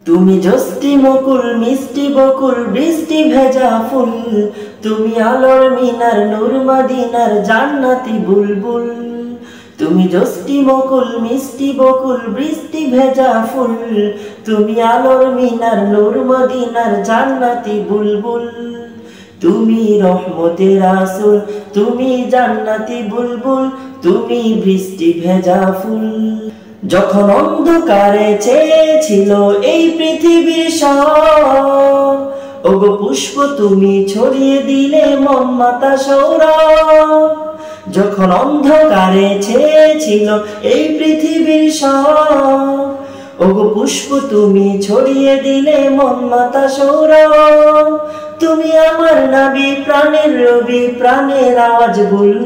তুমি জষ্টি মুকুল মিষ্টি বকুল বৃষ্টি ভেজা ফুল, তুমি আলোর মিনার নূর মদিনার জান্নাতি বুলবুল। তুমি জষ্টি মুকুল মিষ্টি বকুল বৃষ্টি ভেজা ফুল, তুমি আলোর মিনার নূর মদিনার জান্নাতি বুলবুল। তুমি রহমতের রাসূল, তুমি জান্নাতি বুলবুল, তুমি বৃষ্টি ভেজা ফুল। যখন অন্ধকারে চেয়েছিল এই পৃথিবীর সব, ওগো পুষ্প তুমি ছড়িয়ে দিলে মন মাতা সৌরভ। যখন অন্ধকারে চেয়েছিল এই পৃথিবীর সব, ওগো পুষ্প তুমি ছড়িয়ে দিলে মন মাতা সৌরভ। তুমি আমার নবী প্রাণের রবি প্রাণের আওয়াজ বুল।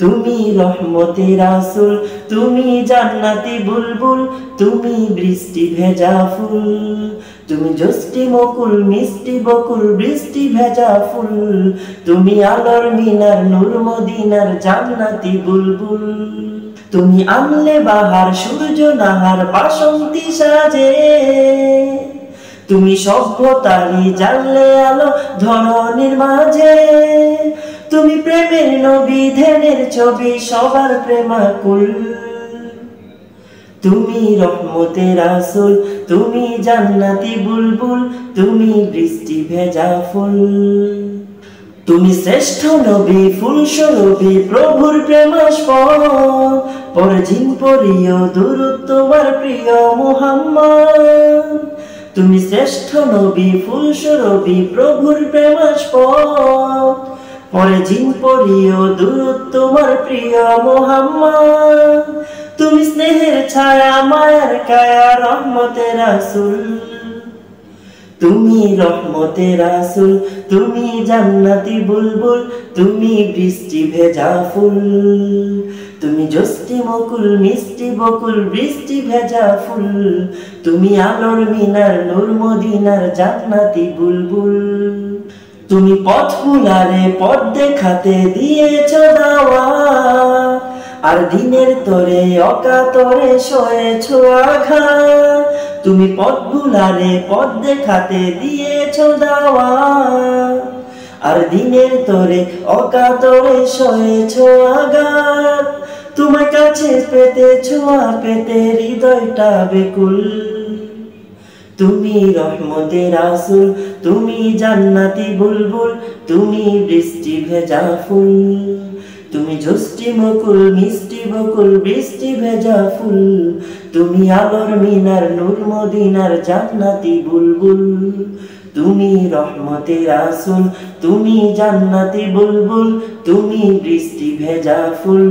তুমি রহমতের রাসূল, তুমি জান্নাতি বুলবুল, তুমি বৃষ্টি ভেজা ফুল। তুমি জষ্টি মুকুল মিষ্টি বকুল বৃষ্টি ভেজা ফুল, তুমি আলোর মিনার নূর মদিনার জান্নাতি বুলবুল। তুমি আনলে বাহার সূর্য নাহার বাসন্তী সাজে, তুমি সভ্যতারই জানলে আলো ধরণীর মাঝে। তুমি প্রেমের নবী ধ্যানের ছবি সবার প্রেমাকুল। তুমি রহমতের রাসূল, তুমি জান্নাতি বুলবুল, তুমি বৃষ্টি ভেজা ফুল। তুমি শ্রেষ্ঠ নবী ফুলস্বরূপী প্রভুর প্রেমাস্পদ, পরজিন পরিও দুরূদ তোমার প্রিয় মুহাম্মদ। তুমি শ্রেষ্ঠ নবী ফুলস্বরূপী প্রভুর প্রেমাস্পদ, পরজিন পরিও দুরূদ তোমার প্রিয় মুহাম্মদ। তুমি স্নেহের ছায়া মায়ার কায়া রহমতের রাসূল। তুমি রহমতের রাসূল, তুমি জান্নাতি বুলবুল, তুমি বৃষ্টি ভেজা ফুল। তুমি জষ্টি মুকুল মিষ্টি বকুল বৃষ্টি ভেজা ফুল, তুমি আলোর মিনার নূর মদিনার জান্নাতি বুলবুল। তুমি পথ ভুলারে পথ দেখাতে দিয়েছ দাওয়াত, আর দিনের তরে অকাতরে সয়েছ আঘাত। তুমি পথ ভুলারে পথ দেখাতে দিয়েছ দাওয়াত, আর দিনের তরে অকাতরে সয়েছ আঘাত। তোমার কাছে পেতে ছোঁয়া পেতে হৃদয়টা বেকুল। তুমি রহমতের রাসূল, তুমি জান্নাতি বুলবুল, তুমি বৃষ্টি ভেজা ফুল। তুমি জষ্টি মুকুল মিষ্টি বকুল বৃষ্টি ভেজা ফুল, তুমি আলোর মিনার নূর মদিনার জান্নাতি বুলবুল। তুমি রহমতের রাসূল, তুমি জান্নাতি বুলবুল, তুমি বৃষ্টি ভেজা ফুল।